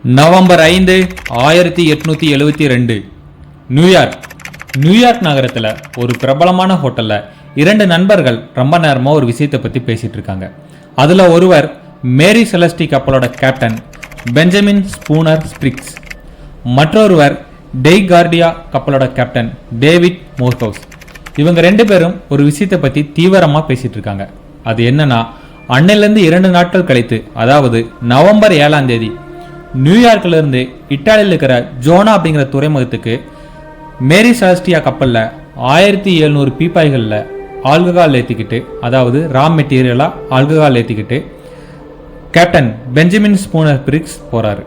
November 5, 1872 New York நகரத்தில் ஒரு பிரபலமான ஹோட்டலில் 2 நண்பர்கள் ரொம்ப நேரமாக ஒரு விஷயத்தை பற்றி பேசிகிட்டு இருக்காங்க. அதில் ஒருவர் மேரி செலஸ்டி கப்பலோட கேப்டன் பெஞ்சமின் ஸ்பூனர் ஸ்பிரிக்ஸ், மற்றொருவர் டெய்கார்டியா கப்பலோட கேப்டன் டேவிட் மோர்ஹவுஸ். இவங்க 2 பேரும் ஒரு விஷயத்தை பற்றி தீவிரமாக பேசிகிட்டு இருக்காங்க. அது என்னன்னா, அன்னையிலேருந்து 2 நாட்கள் கழித்து, அதாவது நவம்பர் 7ஆம் தேதி நியூயார்க்ல இருந்து இத்தாலியில் இருக்கிற ஜோனா அப்படிங்கிற துறைமுகத்துக்கு மேரி செலஸ்டியா கப்பலில் 1700 பீப்பாய்களில் ஆல்கஹால் ஏற்றிக்கிட்டு, அதாவது ரா மெட்டீரியலாக ஆல்கஹால் ஏற்றிக்கிட்டு கேப்டன் பெஞ்சமின் ஸ்பூனர் ஸ்பிரிக்ஸ் போகிறாரு.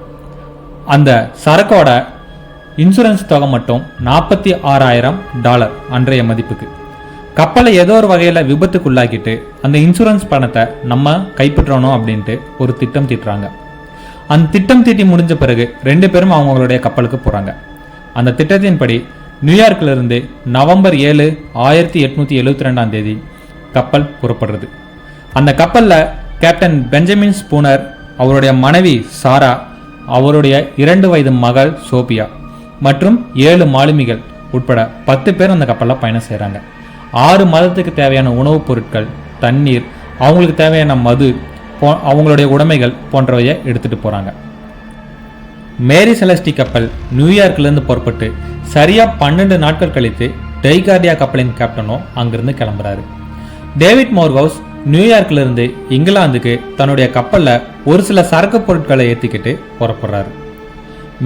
அந்த சரக்கோட இன்சூரன்ஸ் தொகை மட்டும் $46,000 அன்றைய மதிப்புக்கு. கப்பலை ஏதோ ஒரு வகையில் விபத்துக்குள்ளாக்கிட்டு அந்த இன்சூரன்ஸ் பணத்தை நம்ம கைப்பற்றணும் அப்படின்ட்டு ஒரு திட்டம் தீட்டுறாங்க. அந்த திட்டம் தீட்டி முடிஞ்ச பிறகு 2 பேரும் அவங்களுடைய கப்பலுக்கு போகிறாங்க. அந்த திட்டத்தின்படி நியூயார்க்கில் இருந்து நவம்பர் 7, 1872ஆம் தேதி கப்பல் புறப்படுறது. அந்த கப்பலில் கேப்டன் பெஞ்சமின் ஸ்பூனர், அவருடைய மனைவி சாரா, அவருடைய 2 வயது மகள் சோபியா மற்றும் 7 மாலுமிகள் உட்பட 10 பேர் அந்த கப்பலில் பயணம் செய்கிறாங்க. 6 மாதத்துக்கு தேவையான உணவுப் பொருட்கள், தண்ணீர், அவங்களுக்கு தேவையான மது, அவங்களுடைய உடைமைகள் போன்றவையை எடுத்துகிட்டு போகிறாங்க. மேரி செலஸ்டி கப்பல் நியூயார்க்லேருந்து புறப்பட்டு சரியாக 12 நாட்கள் கழித்து டெய்கார்டியா கப்பலின் கேப்டனும் அங்கிருந்து கிளம்புறாரு. டேவிட் மோர்ஹவுஸ் நியூயார்க்லேருந்து இங்கிலாந்துக்கு தன்னுடைய கப்பலில் ஒரு சில சரக்கு பொருட்களை ஏற்றிக்கிட்டு புறப்படுறாரு.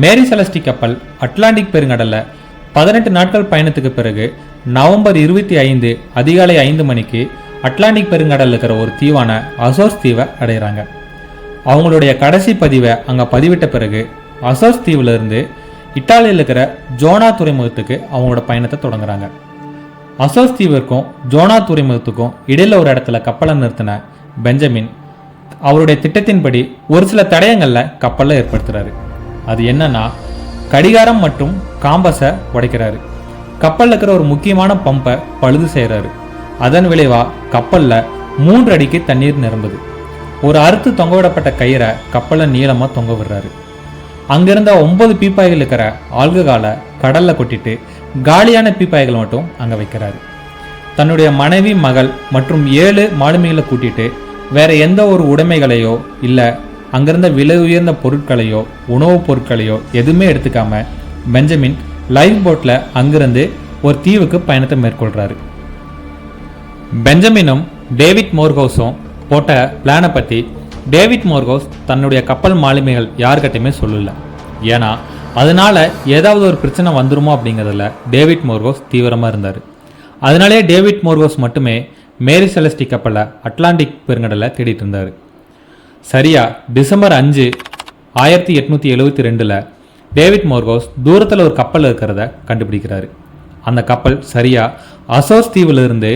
மேரி செலஸ்டி கப்பல் அட்லாண்டிக் பெருங்கடலில் 18 நாட்கள் பயணத்துக்கு பிறகு நவம்பர் 25 அதிகாலை 5 மணிக்கு அட்லாண்டிக் பெருங்கடலில் இருக்கிற ஒரு தீவான அசோர்ஸ் தீவை அடைகிறாங்க. அவங்களுடைய கடைசி பதிவை அங்கே பதிவிட்ட பிறகு அசோர்ஸ் தீவிலிருந்து இத்தாலியில் இருக்கிற ஜோனா துறைமுகத்துக்கு அவங்களோட பயணத்தை தொடங்குறாங்க. அசோர்ஸ் தீவிற்கும் ஜோனா துறைமுகத்துக்கும் இடையில ஒரு இடத்துல கப்பலை நிறுத்தின பெஞ்சமின் அவருடைய திட்டத்தின்படி ஒரு சில தடயங்களில் கப்பலில் ஏற்படுத்துறாரு. அது என்னன்னா, கடிகாரம் மற்றும் காம்பஸை உடைக்கிறாரு. கப்பலில் இருக்கிற ஒரு முக்கியமான பம்பை பழுது செய்கிறாரு. அதன் விளைவா கப்பலில் 3 அடிக்கு தண்ணீர் நிரம்புது. ஒரு அறுத்து தொங்கவிடப்பட்ட கயிறை கப்பலில் நீளமாக தொங்க விடுறாரு. அங்கிருந்த 9 பீப்பாய்கள் இருக்கிற ஆல்கஹாலை கடலில் கொட்டிட்டு காலியான பீப்பாய்கள் மட்டும் அங்கே வைக்கிறாரு. தன்னுடைய மனைவி, மகள் மற்றும் 7 மாலுமிகளை கூட்டிட்டு வேற எந்த ஒரு உடைமைகளையோ இல்லை அங்கிருந்த விலை உயர்ந்த பொருட்களையோ உணவுப் பொருட்களையோ எதுவுமே எடுத்துக்காம பெஞ்சமின் லைஃப் போட்டில் அங்கிருந்து ஒரு தீவுக்கு பயணத்தை மேற்கொள்கிறாரு. பெஞ்சமினும் டேவிட் மோர்ஹவுஸும் போட்ட பிளானை பற்றி டேவிட் மோர்ஹவுஸ் தன்னுடைய கப்பல் மாலுமிகள் யார்கிட்டையுமே சொல்லலை. ஏன்னா அதனால ஏதாவது ஒரு பிரச்சனை வந்துருமோ அப்படிங்கிறதுல டேவிட் மோர்ஹவுஸ் தீவிரமாக இருந்தார். அதனாலே டேவிட் மோர்ஹவுஸ் மட்டுமே மேரி செலஸ்டி கப்பலை அட்லாண்டிக் பெருங்கடலை தேடிட்டு இருந்தார். சரியா டிசம்பர் 5, 1872 டேவிட் மோர்ஹவுஸ் தூரத்தில் ஒரு கப்பல் இருக்கிறத கண்டுபிடிக்கிறாரு. அந்த கப்பல் சரியா அசோர்ஸ் தீவிலிருந்து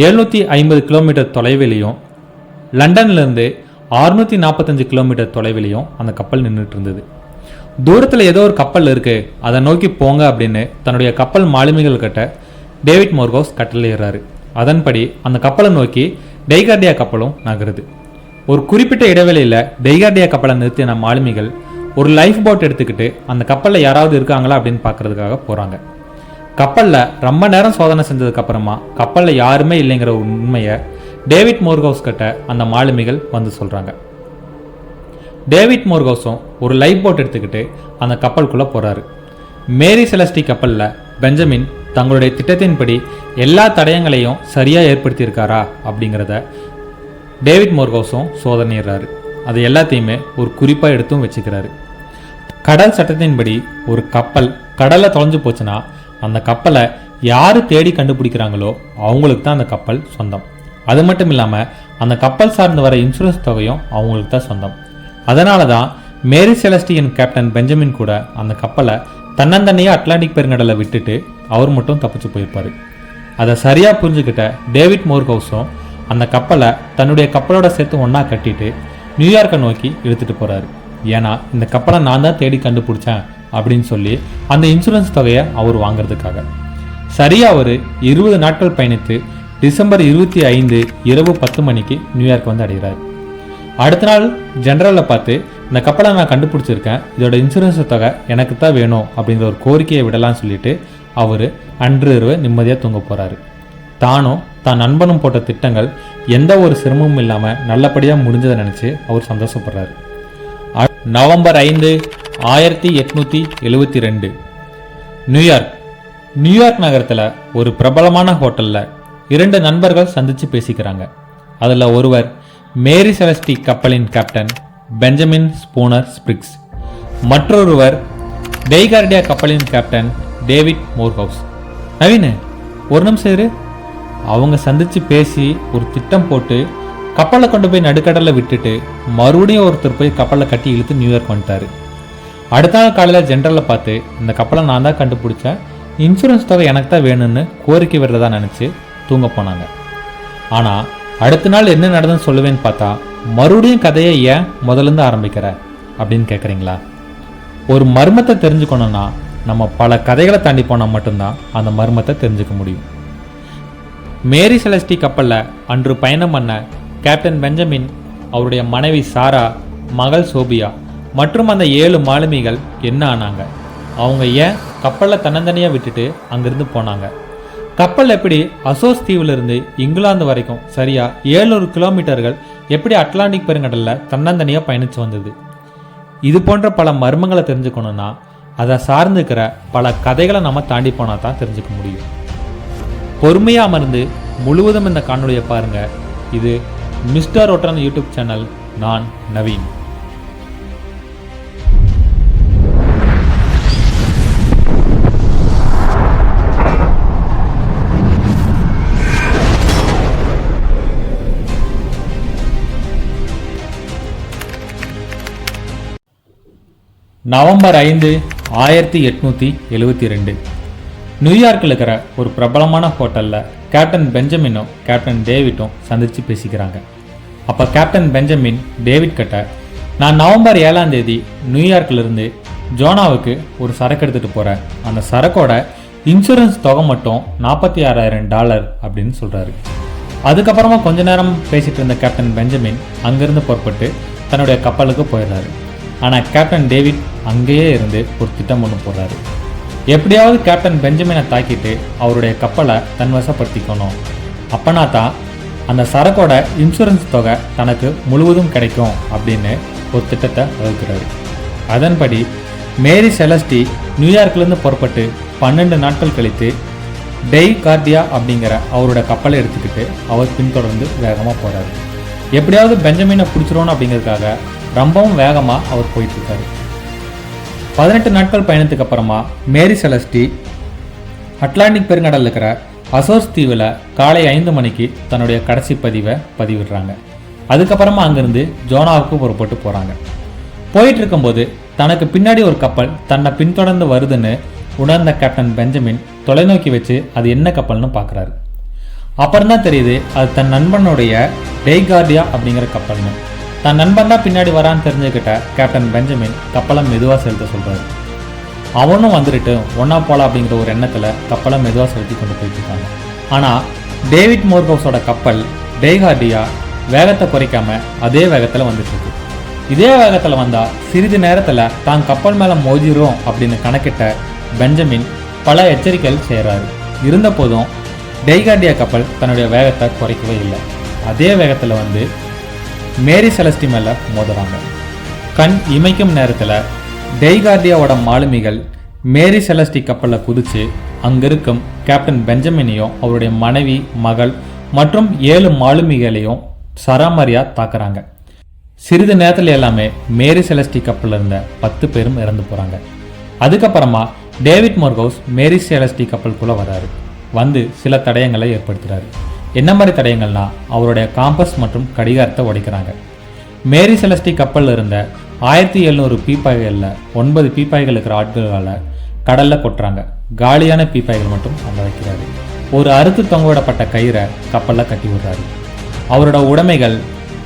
750 கிலோமீட்டர் தொலைவிலையும் லண்டன்லேருந்து 645 கிலோமீட்டர் தொலைவிலையும் அந்த கப்பல் நின்றுட்டு இருந்தது. தூரத்தில் ஏதோ ஒரு கப்பல் இருக்கு, அதை நோக்கி போங்க அப்படின்னு தன்னுடைய கப்பல் மாலுமிகள் கிட்ட டேவிட் மோர்ஹவுஸ் கட்டளையிடுறாரு. அதன்படி அந்த கப்பலை நோக்கி டெய்கார்டியா கப்பலும் நகருது. ஒரு குறிப்பிட்ட இடைவெளியில் டெய்கார்டியா கப்பலை நிறுத்தின மாலுமிகள் ஒரு லைஃப் போட் எடுத்துக்கிட்டு அந்த கப்பலில் யாராவது இருக்காங்களா அப்படின்னு பார்க்கறதுக்காக போகிறாங்க. கப்பலில் ரொம்ப நேரம் சோதனை செஞ்சதுக்கு அப்புறமா கப்பலில் யாருமே இல்லைங்கிற உண்மையை டேவிட் மோர்ஹவுஸ் கிட்ட அந்த மாலுமிகள் வந்து சொல்கிறாங்க. டேவிட் மோர்ஹவுஸும் ஒரு லைஃப் போட் எடுத்துக்கிட்டு அந்த கப்பலுக்குள்ளே போகிறாரு. மேரி செலஸ்டி கப்பலில் பெஞ்சமின் தங்களுடைய திட்டத்தின்படி எல்லா தடயங்களையும் சரியாக ஏற்படுத்தியிருக்காரா அப்படிங்கிறத டேவிட் மோர்ஹவுஸும் சோதனையிடுறாரு. அது எல்லாத்தையுமே ஒரு குறிப்பாக எடுத்தும் வச்சுக்கிறாரு. கடல் சட்டத்தின்படி ஒரு கப்பல் கடலில் தொலைஞ்சு போச்சுன்னா அந்த கப்பலை யார் தேடி கண்டுபிடிக்கிறாங்களோ அவங்களுக்கு தான் அந்த கப்பல் சொந்தம். அது மட்டும் இல்லாமல் அந்த கப்பல் சார்ந்து வர இன்சூரன்ஸ் தொகையும் அவங்களுக்கு தான் சொந்தம். அதனால தான் மேரி செலஸ்டியின் கேப்டன் பெஞ்சமின் கூட அந்த கப்பலை தன்னந்தனியாக அட்லாண்டிக் பெருங்கடலை விட்டுட்டு அவர் மட்டும் தப்பிச்சு போயிருப்பார். அதை சரியாக புரிஞ்சுக்கிட்ட டேவிட் மோர்ஹவுஸும் அந்த கப்பலை தன்னுடைய கப்பலோட சேர்த்து ஒன்றா கட்டிட்டு நியூயார்க்கை நோக்கி இழுத்துட்டு போகிறாரு. ஏன்னா இந்த கப்பலை நான் தான் தேடி கண்டுபிடிச்சேன் அப்படின்னு சொல்லி அந்த இன்சூரன்ஸ் தொகையை அவர் வாங்கிறதுக்காக. சரியாக அவர் 20 நாட்கள் பயணித்து டிசம்பர் 25 இரவு 10 மணிக்கு நியூயார்க் வந்து அடைகிறார். அடுத்த நாள் ஜெனரலை பார்த்து இந்த கப்பலை நான் கண்டுபிடிச்சிருக்கேன், இதோட இன்சூரன்ஸ் தொகை எனக்கு தான் வேணும் அப்படிங்கிற ஒரு கோரிக்கையை விடலாம்னு சொல்லிட்டு அவர் அன்று இரவு நிம்மதியாக தூங்க போகிறாரு. தானும் தான் நண்பனும் போட்ட திட்டங்கள் எந்த ஒரு சிரமமும் இல்லாமல் நல்லபடியாக முடிஞ்சதை நினச்சி அவர் சந்தோஷப்படுறாரு. November 5, 1872 New York. நியூயார்க் நகரத்தில் ஒரு பிரபலமான ஹோட்டலில் 2 நண்பர்கள் சந்தித்து பேசிக்கிறாங்க. அதில் ஒருவர் மேரி செலஸ்டி கப்பலின் கேப்டன் பெஞ்சமின் ஸ்பூனர் ஸ்பிரிக்ஸ், மற்றொருவர் டெய்கார்டியா கப்பலின் கேப்டன் டேவிட் மோர்ஹவுஸ். நவீன், ஒரு நிமிஷம் இரு. அவங்க சந்தித்து பேசி ஒரு திட்டம் போட்டு கப்பலை கொண்டு போய் நடுக்கடலில் விட்டுட்டு மறுபடியும் ஒருத்தர் போய் கப்பலை கட்டி இழுத்து நியூயார்க் வந்துட்டாரு. அடுத்த நாள் காலையில் ஜென்ரலில் பார்த்து இந்த கப்பலை நான் தான் கண்டுபிடிச்சேன், இன்சூரன்ஸ் தொகை எனக்கு தான் வேணும்னு கோரிக்கை விடுறதா நினச்சி தூங்க போனாங்க. ஆனால் அடுத்த நாள் என்ன நடந்ததுன்னு சொல்லுவேன்னு பார்த்தா மறுபடியும் கதையை ஏன் முதலேருந்து ஆரம்பிக்கிற அப்படின்னு கேட்குறீங்களா? ஒரு மர்மத்தை தெரிஞ்சுக்கணும்னா நம்ம பல கதைகளை தாண்டி போனால் மட்டும்தான் அந்த மர்மத்தை தெரிஞ்சுக்க முடியும். மேரி செலஸ்டி கப்பலில் அன்று பயணம் பண்ண கேப்டன் பெஞ்சமின், அவருடைய மனைவி சாரா, மகள் சோபியா மற்றும் அந்த 7 மாலுமிகள் என்ன ஆனாங்க? அவங்க ஏன் கப்பலில் தன்னந்தனியாக விட்டுட்டு அங்கிருந்து போனாங்க? கப்பல் எப்படி அசோஸ் தீவிலிருந்து இங்கிலாந்து வரைக்கும் சரியா 700 கிலோமீட்டர்கள் எப்படி அட்லாண்டிக் பெருங்கடலில் தன்னந்தனியாக பயணித்து வந்தது? இது போன்ற பல மர்மங்களை தெரிஞ்சுக்கணுன்னா அதை சார்ந்துக்கிற பல கதைகளை நம்ம தாண்டி போனால் தான் தெரிஞ்சுக்க முடியும். பொறுமையாக அமர்ந்து முழுவதும் இந்த காணொலியை பாருங்கள். இது மிஸ்டர் ஒட்டன் யூடியூப் சேனல். நான் நவீன். நவம்பர் 5, 1872 நியூயார்க்கில் இருக்கிற ஒரு பிரபலமான ஹோட்டலில் கேப்டன் பெஞ்சமினும் கேப்டன் டேவிட்டும் சந்தித்து பேசிக்கிறாங்க. அப்போ கேப்டன் பெஞ்சமின் டேவிட் கிட்ட, நான் நவம்பர் 7ஆம் தேதி நியூயார்க்கிலிருந்து ஜோனாவுக்கு ஒரு சரக்கு எடுத்துகிட்டு போகிறேன், அந்த சரக்கோட இன்சூரன்ஸ் தொகை மட்டும் $46,000 அப்படின்னு சொல்கிறாரு. அதுக்கப்புறமா கொஞ்ச நேரம் பேசிகிட்டு இருந்த கேப்டன் பெஞ்சமின் அங்கேருந்து புறப்பட்டு தன்னுடைய கப்பலுக்கு போயிடுறாரு. ஆனால் கேப்டன் டேவிட் அங்கேயே இருந்து ஒரு திட்டம் ஒன்று போடுறாரு. எப்படியாவது கேப்டன் பெஞ்சமினை தாக்கிட்டு அவருடைய கப்பலை தன்வசப்படுத்திக்கணும், அப்பனா தான் அந்த சரக்கோட இன்சூரன்ஸ் தொகை தனக்கு முழுவதும் கிடைக்கும் அப்படின்னு ஒரு திட்டத்தை வகுக்கிறாரு. அதன்படி மேரி செலஸ்டி நியூயார்க்லேருந்து புறப்பட்டு 12 நாட்கள் கழித்து டெய்கார்டியா அப்படிங்கிற அவரோட கப்பலை எடுத்துக்கிட்டு அவர் பின்தொடர்ந்து வேகமாக போகிறாரு. எப்படியாவது பெஞ்சமினை பிடிச்சிடணும் அப்படிங்கிறதுக்காக ரொம்பவும் வேகமாக அவர் போயிட்டுருக்காரு. 18 நாட்கள் பயணத்துக்கு அப்புறமா மேரி செலஸ்டி அட்லாண்டிக் பெருங்கடலில் இருக்கிற அசோஸ் தீவில் காலை 5 மணிக்கு தன்னுடைய கடைசி பதிவை பதிவிடுறாங்க. அதுக்கப்புறமா அங்கேருந்து ஜோனாவுக்கு புறப்பட்டு போகிறாங்க. போயிட்டு இருக்கும்போது தனக்கு பின்னாடி ஒரு கப்பல் தன்னை பின்தொடர்ந்து வருதுன்னு உணர்ந்த கேப்டன் பெஞ்சமின் தொலைநோக்கி வச்சு அது என்ன கப்பல்னு பார்க்குறாரு. அப்புறம் தான் தெரியுது அது தன் நண்பனுடைய டெய்கார்டியா அப்படிங்கிற கப்பல்னு. தன் நண்பன் தான் பின்னாடி வரான்னு தெரிஞ்சுக்கிட்ட கேப்டன் பெஞ்சமின் கப்பலை மெதுவாக செலுத்த சொல்கிறாரு. அவனும் வந்துட்டு ஒன்றா போகலாம் அப்படிங்கிற ஒரு எண்ணத்தில் கப்பலை மெதுவாக செலுத்தி கொண்டு போயிட்டுருக்காங்க. ஆனால் டேவிட் மோர்ஹவுஸோட கப்பல் டெய்கார்டியா வேகத்தை குறைக்காமல் அதே வேகத்தில் வந்துட்டுருக்கு. இதே வேகத்தில் வந்தால் சிறிது நேரத்தில் தான் கப்பல் மேலே மோதிரும் அப்படின்னு கணக்கிட்ட பெஞ்சமின் பல எச்சரிக்கைகள் செய்கிறாரு. இருந்த போதும் டெய்கார்டியா கப்பல் தன்னுடைய வேகத்தை குறைக்கவே இல்லை. அதே வேகத்தில் வந்து மேரி செலஸ்டி மேலே மோதுறாங்க. கண் இமைக்கும் நேரத்தில் டெய்கார்டியாவோட மாலுமிகள் மேரி செலஸ்டி கப்பலில் குதித்து அங்கிருக்கும் கேப்டன் பெஞ்சமினையும் அவருடைய மனைவி, மகள் மற்றும் 7 மாலுமிகளையும் சராமரியாக தாக்குறாங்க. சிறிது நேரத்தில் எல்லாமே மேரி செலஸ்டி கப்பலில் இருந்த 10 பேரும் இறந்து போகிறாங்க. அதுக்கப்புறமா டேவிட் மோர்ஹவுஸ் மேரி செலஸ்டி கப்பலுக்குள்ளே வராரு. வந்து சில தடயங்களை ஏற்படுத்துகிறாரு. என்ன மாதிரி தடயங்கள்னா அவருடைய காம்பஸ் மற்றும் கடிகாரத்தை உடைக்கிறாங்க. மேரி செலஸ்டி கப்பலில் இருந்த 1700 பீப்பாய்களில் 9 பீப்பாய்கள் இருக்கிற ஆட்களால் கடலில் கொட்டுறாங்க. காலியான பீப்பாய்கள் மட்டும் அங்கே வைக்கிறாரு. ஒரு அறுத்து தொங்கவிடப்பட்ட கயிறை கப்பலில் கட்டி விடுறாரு. அவரோட உடைமைகள்,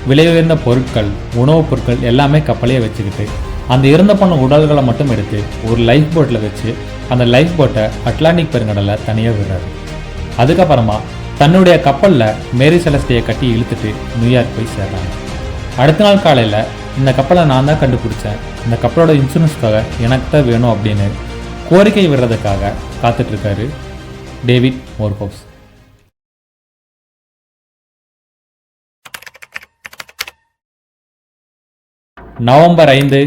விலை உயர்ந்த பொருட்கள், உணவுப் பொருட்கள் எல்லாமே கப்பலையே வச்சுக்கிட்டு அந்த இறந்து போன உடல்களை மட்டும் எடுத்து ஒரு லைஃப் போட்டில் வச்சு அந்த லைஃப் போட்டை அட்லாண்டிக் பெருங்கடலில் தனியாக விடுறாரு. அதுக்கப்புறமா தன்னுடைய கப்பலில் மேரி செலஸ்டியை கட்டி இழுத்துட்டு நியூயார்க் போய் சேர்றாங்க. அடுத்த நாள் காலையில் இந்த கப்பலை நான் தான் கண்டுபிடிச்சேன், இந்த கப்பலோட இன்சூரன்ஸ் தொகை எனக்கு தான் வேணும் அப்படின்னு கோரிக்கை விடுறதுக்காக காத்துட்ருக்காரு டேவிட் மோர்ஹவுஸ். நவம்பர் 5,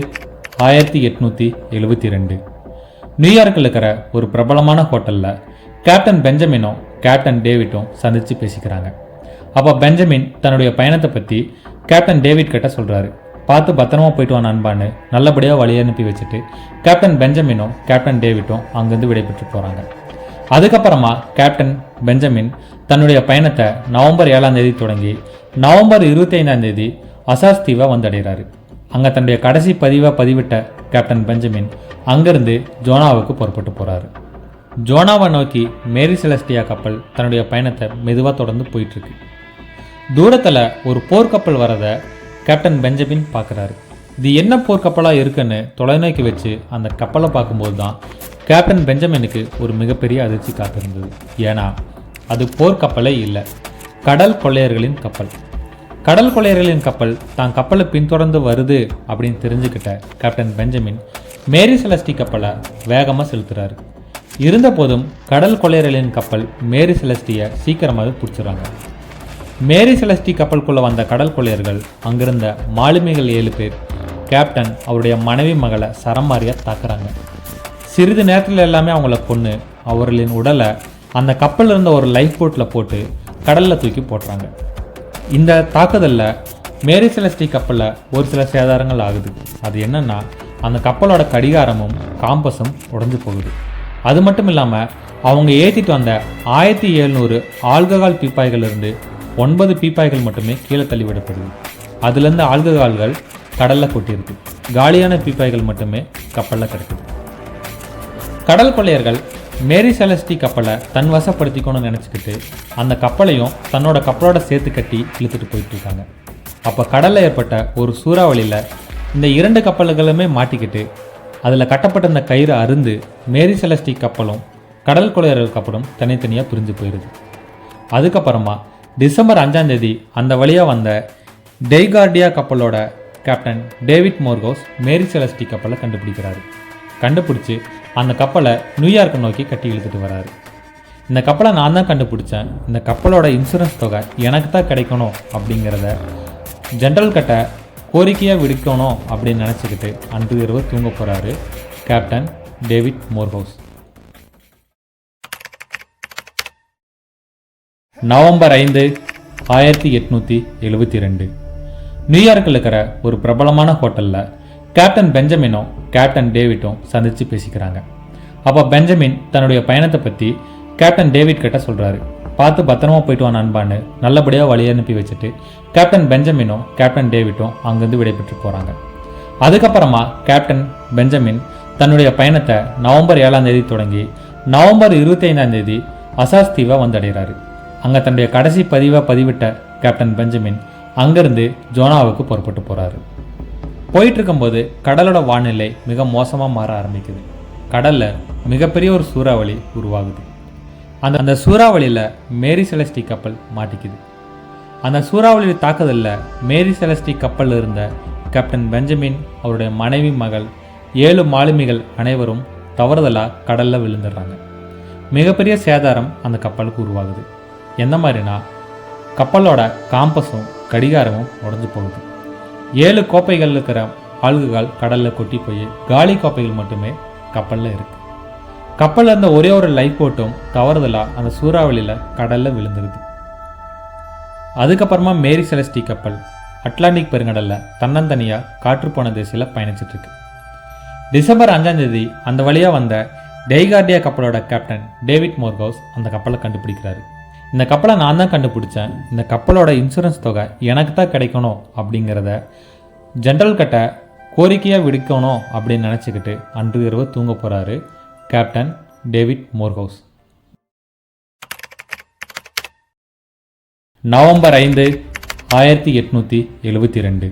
1872 நியூயார்க்கில் இருக்கிற ஒரு பிரபலமான ஹோட்டலில் கேப்டன் பெஞ்சமினும் கேப்டன் டேவிட்டும் சந்தித்து பேசிக்கிறாங்க. அப்போ பெஞ்சமின் தன்னுடைய பயணத்தை பற்றி கேப்டன் டேவிட் கிட்ட சொல்கிறாரு. பார்த்து பத்திரமா போயிட்டு வா நண்பான்னு நல்லபடியாக வழி அனுப்பி வச்சுட்டு கேப்டன் பெஞ்சமினும் கேப்டன் டேவிட்டும் அங்கேருந்து விடைபெற்று போகிறாங்க. அதுக்கப்புறமா கேப்டன் பெஞ்சமின் தன்னுடைய பயணத்தை நவம்பர் 7 தொடங்கி நவம்பர் 25 அசாஸ் தீவை வந்தடைகிறாரு. அங்கே தன்னுடைய கடைசி பதிவிட்ட கேப்டன் பெஞ்சமின் அங்கேருந்து ஜோனாவுக்கு புறப்பட்டு போகிறாரு. ஜோனாவை நோக்கி மேரி செலஸ்டியா கப்பல் தன்னுடைய பயணத்தை மெதுவாக தொடர்ந்து போயிட்டுருக்கு. தூரத்தில் ஒரு போர்க்கப்பல் வரதை கேப்டன் பெஞ்சமின் பார்க்குறாரு. இது என்ன போர்க்கப்பலாக இருக்குன்னு தொலைநோக்கி வச்சு அந்த கப்பலை பார்க்கும்போது தான் கேப்டன் பெஞ்சமினுக்கு ஒரு மிகப்பெரிய அதிர்ச்சி காத்திருந்தது. ஏன்னா அது போர்க்கப்பலே இல்லை, கடல் கொள்ளையர்களின் கப்பல். கடல் கொள்ளையர்களின் கப்பல் தான் கப்பலை பின்தொடர்ந்து வருது அப்படின்னு தெரிஞ்சுக்கிட்ட கேப்டன் பெஞ்சமின் மேரி செலஸ்டி கப்பலை வேகமாக செலுத்துறாரு. இருந்த போதும் கடல் கொள்ளையர்களின் கப்பல் மேரி செலஸ்டியை சீக்கிரமாக பிடிச்சிடறாங்க. மேரி செலஸ்டி கப்பலுக்குள்ளே வந்த கடல் கொள்ளையர்கள் அங்கிருந்த மாலுமிகள் 7 பேர் கேப்டன் அவருடைய மனைவி மகளை சரமாரியாக தாக்குறாங்க. சிறிது நேரத்தில் எல்லாமே அவங்கள கொன்று அவர்களின் உடலை அந்த கப்பலில் இருந்த ஒரு லைஃப் போட்டில் போட்டு கடலில் தூக்கி போட்டுறாங்க. இந்த தாக்குதலில் மேரி செலஸ்டி கப்பலில் ஒரு சில சேதாரங்கள் ஆகுது. அது என்னன்னா, அந்த கப்பலோட கடிகாரமும் காம்பஸும் உடைஞ்சு போகுது. அது மட்டும் இல்லாமல் அவங்க ஏற்றிட்டு வந்த 1700 ஆல்கஹால் பீப்பாய்களிலிருந்து 9 பீப்பாய்கள் மட்டுமே கீழே தள்ளிவிடப்படுது. அதுலேருந்து ஆல்கஹால்கள் கடலில் கொட்டியிருக்கு. காலியான பீப்பாய்கள் மட்டுமே கப்பலில் கிடைக்குது. கடல் கொள்ளையர்கள் மேரி செலஸ்டி கப்பலை தன் வசப்படுத்திக்கணும்னு நினச்சிக்கிட்டு அந்த கப்பலையும் தன்னோட கப்பலோட சேர்த்து கட்டி இழுத்துட்டு போயிட்டு இருக்காங்க. அப்போ கடலில் ஏற்பட்ட ஒரு சூறாவளியில் இந்த 2 கப்பல்களுமே மாட்டிக்கிட்டு அதில் கட்டப்பட்ட கயிறு அருந்து மேரி செலஸ்டி கப்பலும் கடல் கொள்ளையர்கள் கப்பலும் தனித்தனியாக பிரிஞ்சு போயிடுது. அதுக்கப்புறமா டிசம்பர் 5 அந்த வழியாக வந்த டெய்கார்டியா கப்பலோட கேப்டன் டேவிட் மோர்ஹவுஸ் மேரி செலஸ்டி கப்பலை கண்டுபிடிச்சு அந்த கப்பலை நியூயார்க்கை நோக்கி கட்டி இழுத்துட்டு வராரு. இந்த கப்பலை நான் தான் கண்டுபிடிச்சேன், இந்த கப்பலோட இன்சூரன்ஸ் தொகை எனக்கு தான் கிடைக்கணும் அப்படிங்கிறத ஜென்ரல் கிட்ட கோரிக்கையாக விடுக்கணும் அப்படின்னு நினச்சிக்கிட்டு அன்று இரவு தூங்க போகிறாரு கேப்டன் டேவிட் மோர்ஹவுஸ். நவம்பர் 5, 1872 நியூயார்க்கில் இருக்கிற ஒரு பிரபலமான ஹோட்டலில் கேப்டன் பெஞ்சமினும் கேப்டன் டேவிட்டும் சந்தித்து பேசிக்கிறாங்க. அப்போ பெஞ்சமின் தன்னுடைய பயணத்தை பற்றி கேப்டன் டேவிட் கிட்ட சொல்கிறாரு. பார்த்து பத்திரமா போயிட்டு வா நண்பான்னு நல்லபடியாக வழி அனுப்பி வச்சுட்டு கேப்டன் பெஞ்சமினும் கேப்டன் டேவிட்டும் அங்கேருந்து விடைபெற்று போகிறாங்க. அதுக்கப்புறமா கேப்டன் பெஞ்சமின் தன்னுடைய பயணத்தை நவம்பர் 7 தொடங்கி நவம்பர் 25 அசாஸ் தீவை வந்தடைகிறாரு. அங்கே தன்னுடைய கடைசி பதிவிட்ட கேப்டன் பெஞ்சமின் அங்கேருந்து ஜோனாவுக்கு புறப்பட்டு போகிறாரு. போயிட்டு இருக்கும்போது கடலோட வானிலை மிக மோசமாக மாற ஆரம்பிக்குது. கடலில் மிகப்பெரிய ஒரு சூறாவளி உருவாகுது. அந்த சூறாவளியில் மேரி செலஸ்டி கப்பல் மாட்டிக்குது. அந்த சூறாவளி தாக்குதலில் மேரி செலஸ்டி கப்பலில் இருந்த கேப்டன் பெஞ்சமின் அவருடைய மனைவி மகள் 7 மாலுமிகள் அனைவரும் தவறுதலாக கடலில் விழுந்துடுறாங்க. மிகப்பெரிய சேதாரம் அந்த கப்பலுக்கு உருவாகுது. எந்த மாதிரினா, கப்பலோட காம்பஸும் கடிகாரமும் உடஞ்சி போகுது. 7 கோப்பைகள் இருக்கிற ஆல்கஹால் கடலில் கொட்டி போய் காலி கோப்பைகள் மட்டுமே கப்பலில் இருக்குது. கப்பலில் இருந்த ஒரே ஒரு லைஃப் போட்டும் தவறுதலாக அந்த சூறாவளியில் கடலில் விழுந்துருது. அதுக்கப்புறமா மேரி செலஸ்டி கப்பல் அட்லாண்டிக் பெருங்கடலில் தன்னந்தனியாக காற்றுப்போன திசையில் பயணிச்சிட்ருக்கு. டிசம்பர் 5 அந்த வழியாக வந்த டெய்கார்டியா கப்பலோட கேப்டன் டேவிட் மோர்ஹவுஸ் அந்த கப்பலை கண்டுபிடிக்கிறாரு. இந்த கப்பலை நான் தான் கண்டுபிடிச்சேன், இந்த கப்பலோட இன்சூரன்ஸ் தொகை எனக்கு தான் கிடைக்கணும் அப்படிங்கிறத ஜென்ரல் கிட்ட கோரிக்கையாக விடுக்கணும் அப்படின்னு நினச்சிக்கிட்டு அன்று இரவு தூங்க போகிறாரு கேப்டன் டேவிட் மோர்ஹவுஸ். நவம்பர் 5, 1872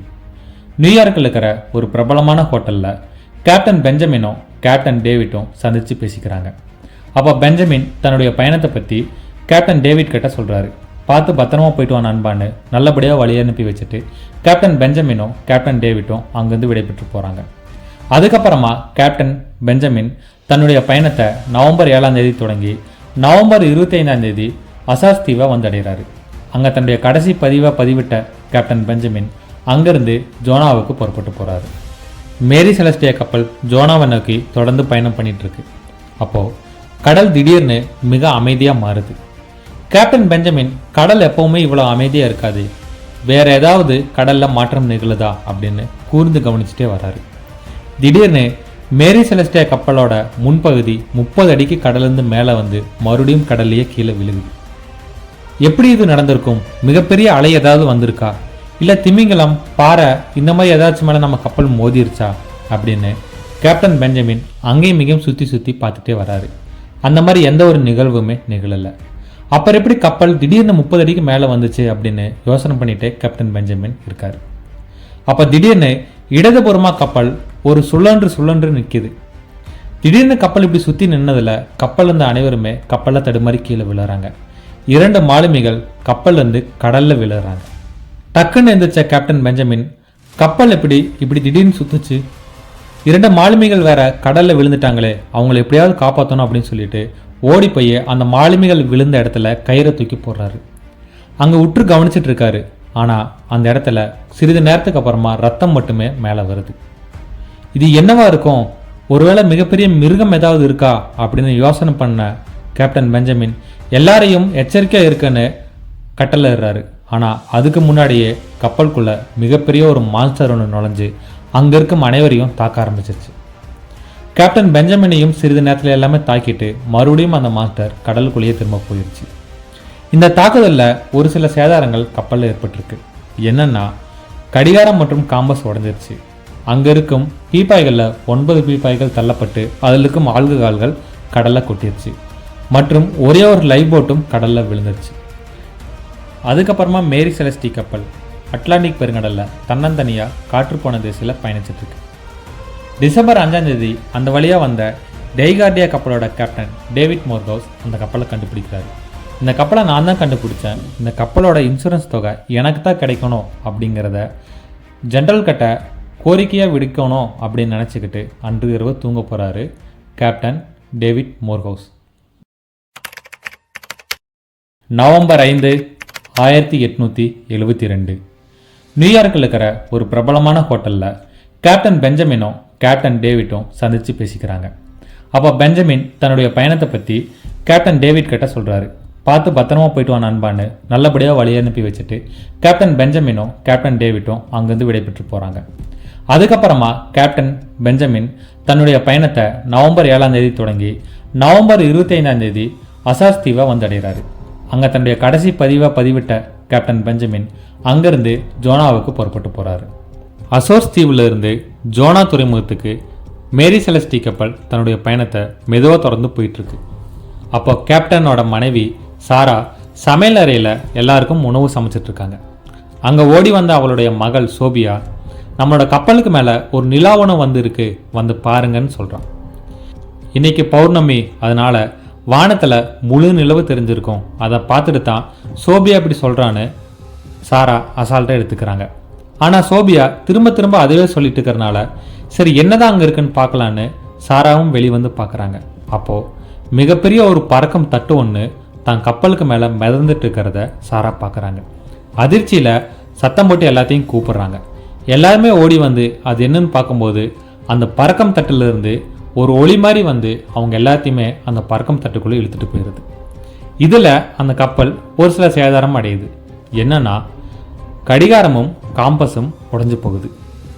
நியூயார்க்கில் இருக்கிற ஒரு பிரபலமான ஹோட்டலில் கேப்டன் பெஞ்சமினும் கேப்டன் டேவிட்டும் சந்தித்து பேசிக்கிறாங்க. அப்போ பெஞ்சமின் தன்னுடைய பயணத்தை பற்றி கேப்டன் டேவிட் கிட்ட சொல்கிறாரு. பார்த்து பத்திரமா போயிட்டு வா நண்பான்னு நல்லபடியாக வழி அனுப்பி வச்சுட்டு கேப்டன் பெஞ்சமினும் கேப்டன் டேவிட்டும் அங்கேருந்து விடைபெற்று போகிறாங்க. அதுக்கப்புறமா கேப்டன் பெஞ்சமின் தன்னுடைய பயணத்தை நவம்பர் 7ஆம் தேதி தொடங்கி நவம்பர் 25ஆம் தேதி அசாஸ் தீவை வந்தடைகிறாரு. அங்கே தன்னுடைய கடைசி பதிவிட்ட கேப்டன் பெஞ்சமின் அங்கேருந்து ஜோனாவுக்கு புறப்பட்டு போகிறாரு. மேரி செலஸ்டியா கப்பல் ஜோனாவை நோக்கி தொடர்ந்து பயணம் பண்ணிட்டு இருக்கு. அப்போது கடல் திடீர்னு மிக அமைதியாக மாறுது. கேப்டன் பெஞ்சமின் கடல் எப்போவுமே இவ்வளோ அமைதியாக இருக்காது, வேற ஏதாவது கடலில் மாற்றம் நிகழுதா அப்படின்னு கூர்ந்து கவனிச்சுட்டே வர்றாரு. திடீர்னு மேரி செலஸ்டியா கப்பலோட முன்பகுதி 30 அடிக்கு கடலேருந்து மேலே வந்து மறுபடியும் கடல்லையே கீழே விழுகுது. எப்படி இது நடந்திருக்கும்? மிகப்பெரிய அலை ஏதாவது வந்திருக்கா, இல்லை திமிங்கலம், பாறை இந்த மாதிரி ஏதாச்சும் மேலே நம்ம கப்பல் மோதிருச்சா அப்படின்னு கேப்டன் பெஞ்சமின் அங்கேயும் மிகவும் சுற்றி பார்த்துட்டே வராரு. அந்த மாதிரி எந்த ஒரு நிகழ்வுமே நிகழலை. அப்புறம் எப்படி கப்பல் திடீர்னு 30 அடிக்கு மேலே வந்துச்சு அப்படின்னு யோசனை பண்ணிட்டே கேப்டன் பெஞ்சமின் இருக்கார். அப்போ திடீர்னு இடதுபுறமாக கப்பல் ஒரு சுழன்று நிற்கிது. திடீர்னு கப்பல் இப்படி சுற்றி நின்னதில் கப்பல் இருந்த அனைவருமே கப்பலில் தடுமாறி கீழே விழுறாங்க. 2 மாலுமிகள் கப்பல்லேருந்து கடலில் விழுறாங்க. டக்குன்னு எந்திரிச்ச கேப்டன் பெஞ்சமின் கப்பல் இப்படி திடீர்னு சுத்துச்சு, 2 மாலுமிகள் வேற கடலில் விழுந்துட்டாங்களே, அவங்களை எப்படியாவது காப்பாற்றணும் அப்படின்னு சொல்லிட்டு ஓடி போய் அந்த மாலுமிகள் விழுந்த இடத்துல கயிறை தூக்கி போடுறாரு. அங்கே உற்று கவனிச்சிட்டு இருக்காரு. ஆனால் அந்த இடத்துல சிறிது நேரத்துக்கு அப்புறமா ரத்தம் மட்டுமே மேலே வருது. இது என்னவா இருக்கும்? ஒருவேளை மிகப்பெரிய மிருகம் ஏதாவது இருக்கா அப்படின்னு யோசனை பண்ண கேப்டன் பெஞ்சமின் எல்லாரையும் எச்சரிக்கையாக இருக்குன்னு கட்டளையிடுறாரு. ஆனால் அதுக்கு முன்னாடியே கப்பலுக்குள்ள மிகப்பெரிய ஒரு மான்ஸ்டர் ஒன்று நுழைஞ்சு அங்கே இருக்கும் அனைவரையும் தாக்க ஆரம்பிச்சிருச்சு. கேப்டன் பெஞ்சமினையும் சிறிது நேரத்தில் எல்லாமே தாக்கிட்டு மறுபடியும் அந்த மான்ஸ்டர் கடலுக்குள்ளேயே திரும்ப போயிடுச்சு. இந்த தாக்குதலில் ஒரு சில சேதாரங்கள் கப்பலில் ஏற்பட்டிருக்கு. என்னன்னா, கடிகாரம் மற்றும் காம்பஸ் உடஞ்சிருச்சு. அங்கே இருக்கும் பீப்பாய்களில் 9 பீப்பாய்கள் தள்ளப்பட்டு அதில் இருக்கும் ஆல்கஹால்கள் கடலில் கொட்டிருச்சு. மற்றும் ஒரே ஒரு லைஃப் போட்டும் கடலில் விழுந்துருச்சு. அதுக்கப்புறமா மேரி செலஸ்டி கப்பல் அட்லாண்டிக் பெருங்கடலில் தன்னந்தனியாக காற்று போன திசையில் பயணிச்சிட்ருக்கு. டிசம்பர் 5ஆம் தேதி அந்த வழியாக வந்த டெய்கார்டியா கப்பலோட கேப்டன் டேவிட் மோர்கவுஸ் அந்த கப்பலை கண்டுபிடிக்கிறாரு. இந்த கப்பலை நான் தான் கண்டுபிடிச்சேன், இந்த கப்பலோட இன்சூரன்ஸ் தொகை எனக்கு தான் கிடைக்கணும் அப்படிங்கிறத ஜென்ரல் கிட்ட கோரிக்கையாக விடுக்கணும் அப்படின்னு நினச்சிக்கிட்டு அன்று இரவு தூங்க போகிறாரு கேப்டன் டேவிட் மோர்கவுஸ். நவம்பர் 5, 1872 நியூயார்க்கில் இருக்கிற ஒரு பிரபலமான ஹோட்டலில் கேப்டன் பெஞ்சமினும் கேப்டன் டேவிட்டும் சந்தித்து பேசிக்கிறாங்க. அப்போ பெஞ்சமின் தன்னுடைய பயணத்தை பற்றி கேப்டன் டேவிட் கிட்ட சொல்கிறாரு. பார்த்து பத்திரமா போயிட்டு வா நண்பான்னு நல்லபடியாக வழி அனுப்பி வச்சுட்டு கேப்டன் பெஞ்சமினும் கேப்டன் டேவிட்டும் அங்கேருந்து விடைபெற்று போகிறாங்க. அதுக்கப்புறமா கேப்டன் பெஞ்சமின் தன்னுடைய பயணத்தை நவம்பர் 7ஆம் தேதி தொடங்கி நவம்பர் 25ஆம் தேதி அசாஸ் தீவை வந்தடைகிறாரு. அங்கே தன்னுடைய கடைசி பதிவிட்ட கேப்டன் பெஞ்சமின் அங்கேருந்து ஜோனாவுக்கு புறப்பட்டு போகிறாரு. அசோர்ஸ் தீவில் இருந்து ஜோனா துறைமுகத்துக்கு மேரி செலஸ்டி கப்பல் தன்னுடைய பயணத்தை மெதுவாக தொடர்ந்து போயிட்டுருக்கு. அப்போ கேப்டனோட மனைவி சாரா சமையல் அறையில் எல்லாருக்கும் உணவு சமைச்சிட்ருக்காங்க. அங்கே ஓடி வந்த அவளுடைய மகள் சோபியா, நம்மளோட கப்பலுக்கு மேலே ஒரு நிலாவணம் இருக்கு, வந்து பாருங்கன்னு சொல்கிறான். இன்னைக்கு பௌர்ணமி, அதனால் வானத்தில் முழு நிலவு தெரிஞ்சிருக்கும், அதை பார்த்துட்டு தான் சோபியா இப்படி சொல்கிறான்னு சாரா அசால்ட்டாக எடுத்துக்கிறாங்க. ஆனால் சோபியா திரும்ப அதுவே சொல்லிட்டு இருக்கிறனால சரி என்னதான் அங்கே இருக்குன்னு பார்க்கலான்னு சாராவும் வெளிவந்து பார்க்குறாங்க. அப்போது மிகப்பெரிய ஒரு பறக்கும் தட்டு ஒன்று தான் கப்பலுக்கு மேலே மிதந்துட்டு இருக்கிறத சாரா பார்க்குறாங்க. அதிர்ச்சியில் சத்தம் போட்டு எல்லாத்தையும் கூப்பிடுறாங்க. எல்லாருமே ஓடி வந்து அது என்னன்னு பார்க்கும்போது அந்த பறக்கம் தட்டிலிருந்து ஒரு ஒளி மாதிரி வந்து அவங்க எல்லாத்தையுமே அந்த பறக்கம் தட்டுக்குள்ளே இழுத்துட்டு போயிடுது. இதில் அந்த கப்பல் ஒரு சில சேதாரம் அடையுது. என்னன்னா, கடிகாரமும் காம்பஸும் உடைஞ்சு போகுது.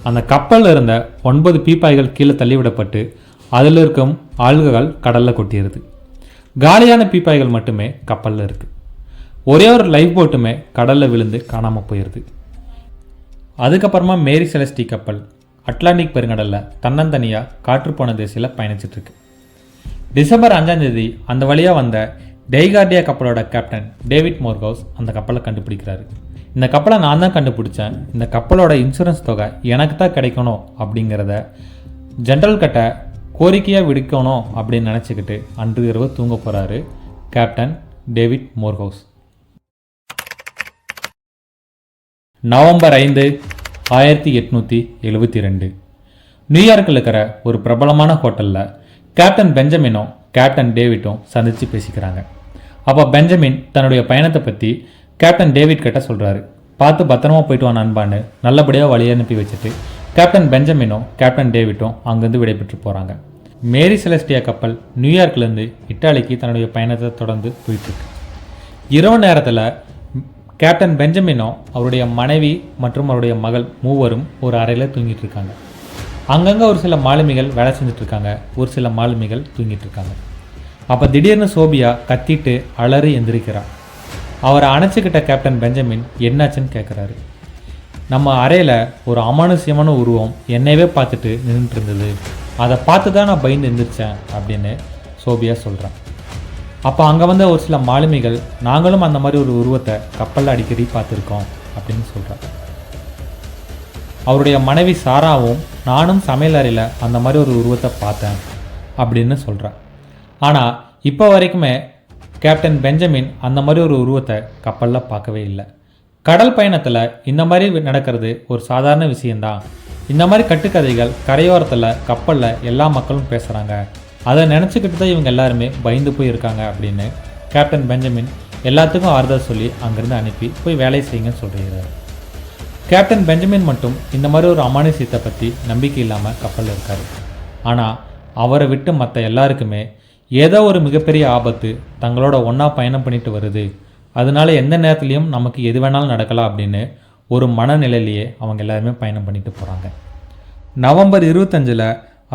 அந்த கப்பலில் இருந்த 9 பீப்பாய்கள் கீழே தள்ளிவிடப்பட்டு அதில் இருக்கும் ஆல்கஹால் கடலில் கொட்டிடுது. காலியான பீப்பாய்கள் மட்டுமே கப்பலில் இருக்குது. ஒரே ஒரு லைஃப் போட்டுமே கடலில் விழுந்து காணாமல் போயிடுது. அதுக்கப்புறமா மேரி செலஸ்டி கப்பல் அட்லாண்டிக் பெருங்கடலில் தன்னந்தனியாக காற்று போன திசையில் பயணிச்சிட்ருக்கு. டிசம்பர் 5ஆம் தேதி அந்த வழியாக வந்த டெய்கார்டியா கப்பலோட கேப்டன் டேவிட் மோர்கவுஸ் அந்த கப்பலை கண்டுபிடிக்கிறாரு. இந்த கப்பலை நான் தான் கண்டுபிடிச்சேன், இந்த கப்பலோட இன்சூரன்ஸ் தொகை எனக்கு தான் கிடைக்கணும் அப்படிங்கிறத ஜென்ரல் கிட்ட கோரிக்கையாக விடுக்கணும் அப்படின்னு நினச்சிக்கிட்டு அன்று இரவு தூங்க போகிறாரு கேப்டன் டேவிட் மோர்கவுஸ். நவம்பர் 5, 1872 நியூயார்க்கில் இருக்கிற ஒரு பிரபலமான ஹோட்டலில் கேப்டன் பெஞ்சமினும் கேப்டன் டேவிட்டும் சந்தித்து பேசிக்கிறாங்க. அப்போ பெஞ்சமின் தன்னுடைய பயணத்தை பற்றி கேப்டன் டேவிட் கிட்ட சொல்கிறாரு. பார்த்து பத்திரமா போயிட்டு வா நண்பான்னு நல்லபடியாக வழி அனுப்பி வச்சுட்டு கேப்டன் பெஞ்சமினும் கேப்டன் டேவிட்டும் அங்கேருந்து விடைபெற்று போகிறாங்க. மேரி செலஸ்டியா கப்பல் நியூயார்க்லேருந்து இட்டாலிக்கு தன்னுடைய பயணத்தை தொடர்ந்து போயிட்டுருக்கு. இரவு நேரத்தில் கேப்டன் பெஞ்சமினும் அவருடைய மனைவி மற்றும் அவருடைய மகள் மூவரும் ஒரு அறையில் தூங்கிட்டு இருக்காங்க. அங்கங்கே ஒரு சில மாலுமிகள் வேலை செஞ்சுட்டு இருக்காங்க, ஒரு சில மாலுமிகள் தூங்கிட்டு இருக்காங்க. அப்போ திடீர்னு சோபியா கத்திட்டு அலறி எந்திரிக்கிறார். அவரை அணைச்சிக்கிட்ட கேப்டன் பெஞ்சமின் என்னாச்சுன்னு கேட்குறாரு. நம்ம அறையில் ஒரு அமானுஷ்யமான உருவம் என்னையவே பார்த்துட்டு நின்றுட்டு இருந்தது, அதை பார்த்து தான் நான் பயந்து எந்திரிச்சேன் அப்படின்னு சோபியா சொல்கிறான். அப்போ அங்கே வந்த ஒரு சில மாலுமிகள் நாங்களும் அந்த மாதிரி ஒரு உருவத்தை கப்பலில் அடிக்கடி பார்த்துருக்கோம் அப்படின்னு சொல்கிறார். அவருடைய மனைவி சாராவும் நானும் சமையல் அறையில் அந்த மாதிரி ஒரு உருவத்தை பார்த்தேன் அப்படின்னு சொல்கிறார். ஆனால் இப்போ வரைக்குமே கேப்டன் பெஞ்சமின் அந்த மாதிரி ஒரு உருவத்தை கப்பலில் பார்க்கவே இல்லை. கடல் பயணத்தில் இந்த மாதிரி நடக்கிறது ஒரு சாதாரண விஷயந்தான். இந்த மாதிரி கட்டுக்கதைகள் கரையோரத்தில் கப்பலில் எல்லா மக்களும் பேசுகிறாங்க, அதை நினச்சிக்கிட்டு தான் இவங்க எல்லாருமே பயந்து போயிருக்காங்க அப்படின்னு கேப்டன் பெஞ்சமின் எல்லாத்துக்கும் ஆறுதல் சொல்லி அங்கேருந்து அனுப்பி போய் வேலை செய்யுங்கன்னு சொல்கிறார். கேப்டன் பெஞ்சமின் மட்டும் இந்த மாதிரி ஒரு அமானுஷ்யத்தை பற்றி நம்பிக்கை இல்லாமல் கப்பலில் இருக்கார். ஆனால் அவரை விட்டு மற்ற எல்லாருக்குமே ஏதோ ஒரு மிகப்பெரிய ஆபத்து தங்களோட ஒன்றா பயணம் பண்ணிட்டு வருது, அதனால எந்த நேரத்துலையும் நமக்கு எது வேணாலும் நடக்கலாம் அப்படின்னு ஒரு மனநிலையிலேயே அவங்க எல்லாருமே பயணம் பண்ணிட்டு போகிறாங்க. நவம்பர் 25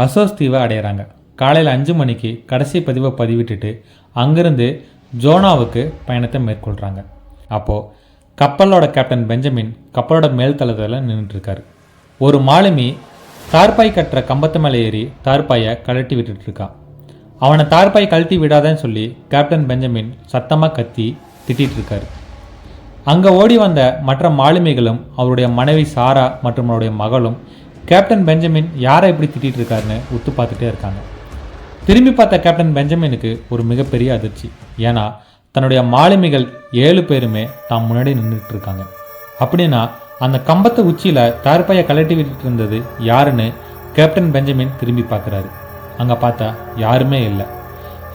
அசோஸ் தீவை அடையிறாங்க. காலையில் 5 மணிக்கு கடைசி பதிவை பதிவிட்டுட்டு அங்கேருந்து ஜோனாவுக்கு பயணத்தை மேற்கொள்கிறாங்க. அப்போது கப்பலோட கேப்டன் பெஞ்சமின் கப்பலோட மேல்தளத்தில் நின்றுட்டுருக்காரு. ஒரு மாலுமி தார்பாய் கட்டுற கம்பத்து மேலே ஏறி தார்பாயை கழட்டி விட்டுட்டு இருக்கான். அவனை தார்பாய் கழட்டி விடாதேன்னு சொல்லி கேப்டன் பெஞ்சமின் சத்தமாக கத்தி திட்டிகிட்டு இருக்காரு. அங்கே ஓடி வந்த மற்ற மாலுமிகளும் அவருடைய மனைவி சாரா மற்றும் அவருடைய மகளும் கேப்டன் பெஞ்சமின் யாரை எப்படி திட்டிகிட்டு இருக்காருன்னு உத்து பார்த்துட்டே இருக்காங்க. திரும்பி பார்த்த கேப்டன் பெஞ்சமினுக்கு ஒரு மிகப்பெரிய அதிர்ச்சி. ஏன்னா தன்னுடைய மாலுமிகள் 7 பேருமே தான் முன்னாடி நின்றுட்டு இருக்காங்க. அப்படின்னா அந்த கம்பத்தை உச்சியில் தார்பாயை கழட்டி விட்டுட்டு இருந்தது யாருன்னு கேப்டன் பெஞ்சமின் திரும்பி பார்க்குறாரு. அங்கே பார்த்தா யாருமே இல்லை.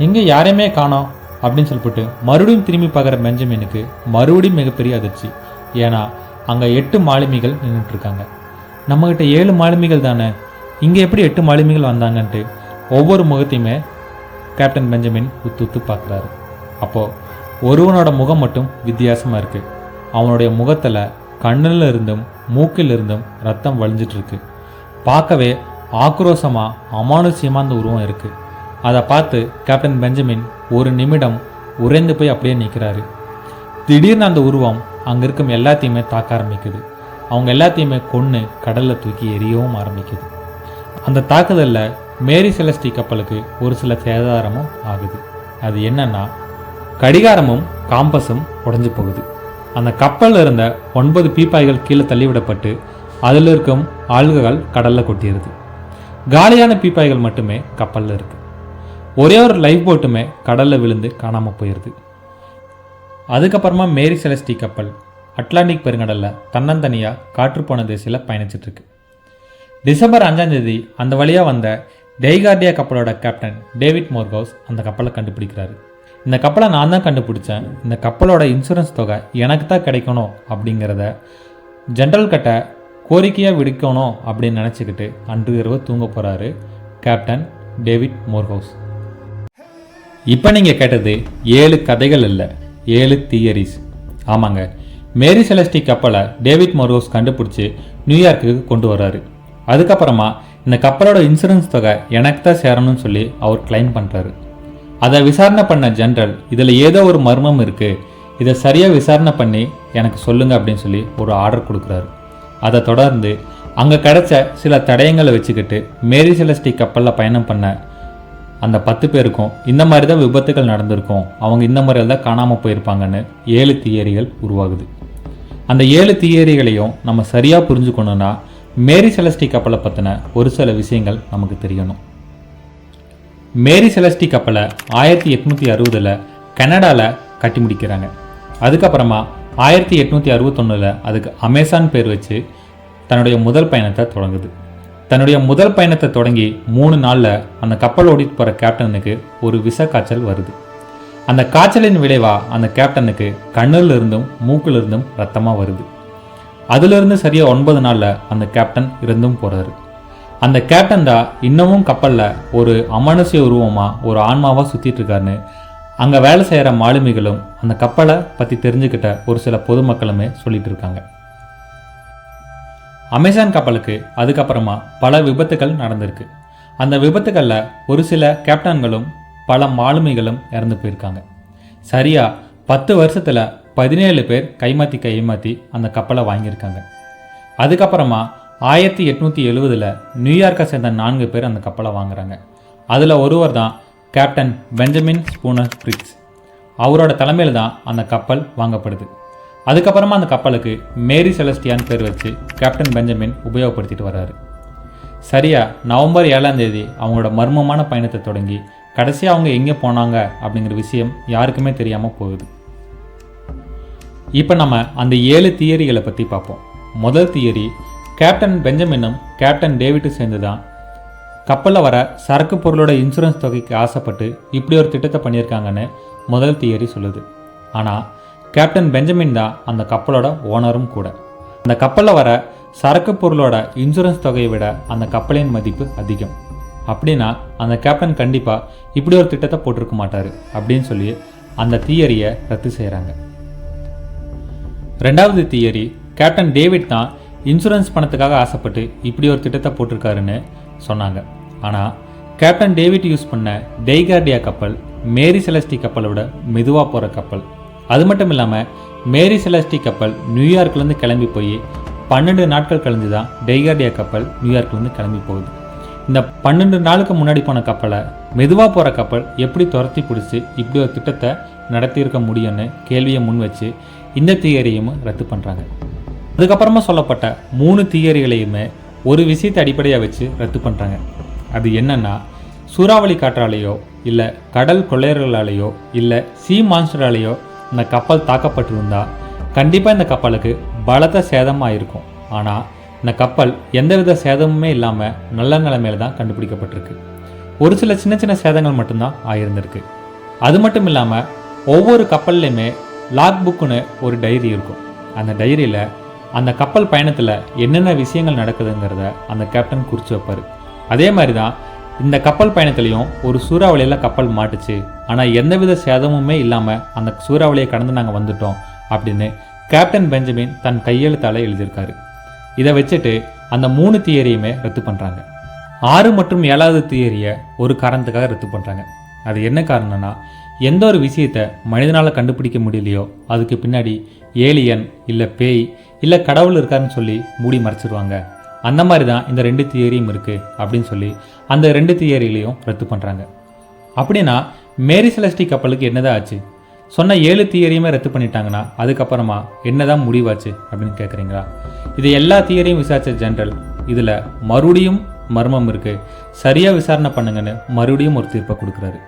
எங்கே யாரையுமே காணோம் அப்படின்னு சொல்லிட்டு மறுபடியும் திரும்பி பார்க்குற பெஞ்சமினுக்கு மறுபடியும் மிகப்பெரிய அதிர்ச்சி. ஏன்னா அங்கே 8 மாலுமிகள் நின்றுட்டுருக்காங்க. நம்மக்கிட்ட 7 மாலுமிகள் தானே, இங்கே எப்படி 8 மாலுமிகள் வந்தாங்கன்ட்டு ஒவ்வொரு முகத்தையுமே கேப்டன் பெஞ்சமின் உத்து பார்க்குறாரு. அப்போது ஒருவனோட முகம் மட்டும் வித்தியாசமாக இருக்குது. அவனுடைய முகத்தில் கண்ணில் இருந்தும் மூக்கில் இருந்தும் ரத்தம் வழிஞ்சிட்ருக்கு. பார்க்கவே ஆக்ரோஷமாக அமானுஷ்யமாக அந்த உருவம் இருக்குது. அதை பார்த்து கேப்டன் பெஞ்சமின் ஒரு நிமிடம் உறைந்து போய் அப்படியே நிற்கிறாரு. திடீர்னு அந்த உருவம் அங்கே இருக்கும் எல்லாத்தையுமே தாக்க ஆரம்பிக்குது. அவங்க எல்லாத்தையுமே கொன்று கடலில் தூக்கி எரியவும் ஆரம்பிக்குது. அந்த தாக்குதலில் மேரி செலஸ்டி கப்பலுக்கு ஒரு சில சேதாரமும் ஆகுது. அது என்னன்னா, கடிகாரமும் காம்பஸும் உடைஞ்சு போகுது. அந்த கப்பலில் இருந்த 9 பீப்பாய்கள் கீழே தள்ளிவிடப்பட்டு அதில் இருக்கும் ஆள்கள் கடலில் கொட்டிடுது. காலியான பீப்பாய்கள் மட்டுமே கப்பலில் இருக்குது. ஒரே ஒரு லைஃப் போட்டுமே கடலில் விழுந்து காணாமல் போயிடுது. அதுக்கப்புறமா மேரி செலஸ்டி கப்பல் அட்லாண்டிக் பெருங்கடலில் தன்னந்தனியாக காற்றுப்போன திசையில் பயணிச்சிட்ருக்கு. டிசம்பர் 5 அந்த வழியாக வந்த டெய்கார்டியா கப்பலோட கேப்டன் டேவிட் மோர்கவுஸ் அந்த கப்பலை கண்டுபிடிக்கிறாரு. இந்த கப்பலை நான் தான் கண்டுபிடிச்சேன், இந்த கப்பலோட இன்சூரன்ஸ் தொகை எனக்கு தான் கிடைக்கணும் அப்படிங்கிறத ஜென்ரல் கிட்ட கோரிக்கையாக விடுக்கணும் அப்படின்னு நினச்சிக்கிட்டு அன்று இரவு தூங்க போகிறாரு கேப்டன் டேவிட் மோர்கவுஸ். இப்போ நீங்கள் கேட்டது 7 கதைகள் இல்லை, 7 தியரிஸ். ஆமாங்க, மேரி செலஸ்டி கப்பலை டேவிட் மோர்கவுஸ் கண்டுபிடிச்சி நியூயார்க்குக்கு கொண்டு வர்றாரு. அதுக்கப்புறமா இந்த கப்பலோட இன்சூரன்ஸ் தொகை எனக்கு தான் சேரணும்னு சொல்லி அவர் கிளைம் பண்ணுறாரு. அதை விசாரணை பண்ண ஜென்ரல் இதில் ஏதோ ஒரு மர்மம் இருக்குது, இதை சரியாக விசாரணை பண்ணி எனக்கு சொல்லுங்க அப்படின்னு சொல்லி ஒரு ஆர்டர் கொடுக்குறாரு. அதை தொடர்ந்து அங்கே கிடைச்ச சில தடயங்களை வச்சுக்கிட்டு மேரி செலஸ்டி கப்பலில் பயணம் பண்ண அந்த 10 பேருக்கும் இந்த மாதிரி தான் விபத்துகள் நடந்திருக்கும், அவங்க இந்த முறையில் தான் காணாமல் போயிருப்பாங்கன்னு 7 தியரிகள் உருவாகுது. அந்த 7 தியரிகளையும் நம்ம சரியாக புரிஞ்சுக்கணுன்னா மேரி செலஸ்டி கப்பலை பற்றின ஒரு சில விஷயங்கள் நமக்கு தெரியணும். மேரி செலஸ்டி கப்பலை 1860 கனடாவில் கட்டி முடிக்கிறாங்க. அதுக்கப்புறமா 1861 அதுக்கு அமேசான் பேர் வச்சு தன்னுடைய முதல் பயணத்தை தொடங்குது. தன்னுடைய முதல் பயணத்தை தொடங்கி 3 நாளில் அந்த கப்பல் ஓடிட்டு போகிற கேப்டனுக்கு ஒரு விஷ காய்ச்சல் வருது. அந்த காய்ச்சலின் விளைவாக அந்த கேப்டனுக்கு கண்ணில் இருந்தும் மூக்கில் இருந்தும் ரத்தமாக வருது. அதிலிருந்து சரியாக 9 நாளில் அந்த கேப்டன் இறந்தும் போகிறாரு. அந்த கேப்டன் தான் இன்னமும் கப்பலில் ஒரு அமானுஷ்ய உருவமாக ஒரு ஆன்மாவாக சுற்றிட்டு இருக்காருன்னு அங்கே வேலை செய்கிற மாலுமிகளும் அந்த கப்பலை பற்றி தெரிஞ்சுக்கிட்ட ஒரு சில பொதுமக்களுமே சொல்லிட்டு இருக்காங்க. அமேசான் கப்பலுக்கு அதுக்கப்புறமா பல விபத்துகள் நடந்திருக்கு. அந்த விபத்துகளில் ஒரு சில கேப்டன்களும் பல மாலுமிகளும் இறந்து போயிருக்காங்க. சரியாக 10 வருஷத்தில் 17 பேர் கைமாற்றி அந்த கப்பலை வாங்கியிருக்காங்க. அதுக்கப்புறமா 1870 நியூயார்க்கை சேர்ந்த 4 பேர் அந்த கப்பலை வாங்குறாங்க. அதில் ஒருவர் தான் கேப்டன் பெஞ்சமின் ஸ்பூனர் ஸ்பிரிக்ஸ். அவரோட தலைமையில் தான் அந்த கப்பல் வாங்கப்படுது. அதுக்கப்புறமா அந்த கப்பலுக்கு மேரி செலஸ்டியான் பேர் வச்சு கேப்டன் பெஞ்சமின் உபயோகப்படுத்திட்டு வர்றாரு. சரியாக நவம்பர் 7 அவங்களோட மர்மமான பயணத்தை தொடங்கி கடைசியாக அவங்க எங்கே போனாங்க அப்படிங்கிற விஷயம் யாருக்குமே தெரியாமல் போகுது. இப்போ நம்ம அந்த 7 தியரிகளை பற்றி பார்ப்போம். முதல் தியரி, கேப்டன் பெஞ்சமினும் கேப்டன் டேவிட்டும் சேர்ந்து தான் கப்பலில் வர சரக்கு பொருளோட இன்சூரன்ஸ் தொகைக்கு ஆசைப்பட்டு இப்படி ஒரு திட்டத்தை பண்ணியிருக்காங்கன்னு முதல் தியரி சொல்லுது. ஆனால் கேப்டன் பெஞ்சமின் தான் அந்த கப்பலோட ஓனரும் கூட. அந்த கப்பலில் வர சரக்கு பொருளோட இன்சூரன்ஸ் தொகையை விட அந்த கப்பலின் மதிப்பு அதிகம். அப்படின்னா அந்த கேப்டன் கண்டிப்பாக இப்படி ஒரு திட்டத்தை போட்டிருக்க மாட்டார் அப்படின்னு சொல்லி அந்த தியரியை ரத்து செய்கிறாங்க. ரெண்டாவது தியரி, கேப்டன் டேவிட் தான் இன்சூரன்ஸ் பணத்துக்காக ஆசைப்பட்டு இப்படி ஒரு திட்டத்தை போட்டிருக்காருன்னு சொன்னாங்க. ஆனால் கேப்டன் டேவிட் யூஸ் பண்ண டெய்கார்டியா கப்பல் மேரி செலஸ்டி கப்பலை விட மெதுவாக போகிற கப்பல். அது மட்டும் இல்லாமல் மேரி செலஸ்டி கப்பல் நியூயார்க்லேருந்து கிளம்பி போய் 12 நாட்கள் கழிஞ்சு தான் டெய்கார்டியா கப்பல் நியூயார்க்லேருந்து கிளம்பி போகுது. இந்த 12 நாளுக்கு முன்னாடி போன கப்பலை மெதுவாக போகிற கப்பல் எப்படி துரத்தி பிடிச்சி இப்படி ஒரு திட்டத்தை நடத்தியிருக்க முடியும்னு கேள்வியை முன் வச்சு இந்த தியரியையும் ரத்து பண்ணுறாங்க. அதுக்கப்புறமா சொல்லப்பட்ட 3 தியரிகளையுமே ஒரு விஷயத்தை அடிப்படையாக வச்சு ரத்து பண்ணுறாங்க. அது என்னன்னா, சூறாவளி காற்றாலேயோ இல்லை கடல் கொள்ளையர்களாலேயோ இல்லை சீ மான்ஸ்டராலேயோ இந்த கப்பல் தாக்கப்பட்டிருந்தா கண்டிப்பாக இந்த கப்பலுக்கு பலத்த சேதமாக இருக்கும். ஆனால் இந்த கப்பல் எந்தவித சேதமுமே இல்லாமல் நல்ல நிலைமையில தான் கண்டுபிடிக்கப்பட்டிருக்கு. ஒரு சில சின்ன சின்ன சேதங்கள் மட்டும்தான் ஆகியிருந்திருக்கு. அது மட்டும் இல்லாமல் ஒவ்வொரு கப்பல்லையுமே லாக் புக்குன்னு ஒரு டைரி இருக்கும். அந்த டைரியில் அந்த கப்பல் பயணத்தில் என்னென்ன விஷயங்கள் நடக்குதுங்கிறத அந்த கேப்டன் குறித்து வைப்பார். அதே மாதிரி தான் இந்த கப்பல் பயணத்துலேயும் ஒரு சூறாவளியில் கப்பல் மாட்டுச்சு, ஆனால் எந்தவித சேதமுமே இல்லாமல் அந்த சூறாவளியை கடந்து நாங்கள் வந்துட்டோம் அப்படின்னு கேப்டன் பெஞ்சமின் தன் கையெழுத்தால் எழுதியிருக்காரு. இதை வச்சுட்டு அந்த 3 தியரியுமே ரத்து பண்ணுறாங்க. 6 மற்றும் 7வது தியரியை ஒரு காரணத்துக்காக ரத்து பண்ணுறாங்க. அது என்ன காரணம்னா, எந்த ஒரு விஷயத்தை மனிதனால் கண்டுபிடிக்க முடியலையோ அதுக்கு பின்னாடி ஏலியன் இல்லை பேய் இல்லை கடவுள் இருக்காருன்னு சொல்லி மூடி மறைச்சிருவாங்க. அந்த மாதிரி தான் இந்த 2 தியரியும் இருக்குது அப்படின்னு சொல்லி அந்த 2 தியரிகளையும் ரத்து பண்ணுறாங்க. அப்படின்னா மேரி செலஸ்டி கப்பலுக்கு என்னதான் ஆச்சு? சொன்ன 7 தியரியுமே ரத்து பண்ணிட்டாங்கன்னா அதுக்கப்புறமா என்னதான் முடிவாச்சு அப்படின்னு கேட்குறீங்களா? இது எல்லா தியரியும் விசாரித்த ஜெனரல் இதில் மறுபடியும் மர்மம் இருக்குது, சரியாக விசாரணை பண்ணுங்கன்னு மறுபடியும் ஒரு தீர்ப்பை கொடுக்குறாரு.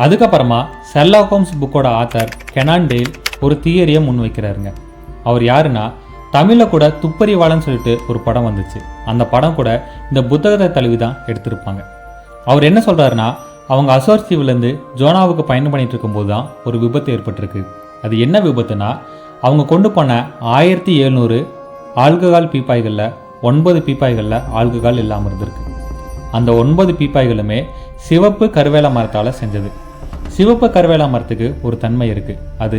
அதுக்கப்புறமா ஷெர்லாக் ஹோம்ஸ் புக்கோட ஆத்தர் கெனான் டேல் ஒரு தியரியை முன்வைக்கிறாருங்க. அவர் யாருன்னா, தமிழில் கூட துப்பறிவாளன்னு சொல்லிட்டு ஒரு படம் வந்துச்சு. அந்த படம் கூட இந்த புத்தகத்தை தழுவி தான் எடுத்திருப்பாங்க. அவர் என்ன சொல்கிறாருன்னா, அவங்க அசோர் தீவுலேருந்து ஜோனாவுக்கு பயணம் பண்ணிட்டு இருக்கும்போது தான் ஒரு விபத்து ஏற்பட்டிருக்கு. அது என்ன விபத்துனா, அவங்க கொண்டு போன 1700 ஆல்கஹால் பீப்பாய்களில் 9 பீப்பாய்களில் ஆல்கஹால் இல்லாமல் இருந்திருக்கு. அந்த 9 பீப்பாய்களுமே சிவப்பு கருவேல மரத்தால் செஞ்சது. சிவப்பு கருவேல மரத்துக்கு ஒரு தன்மை இருக்குது, அது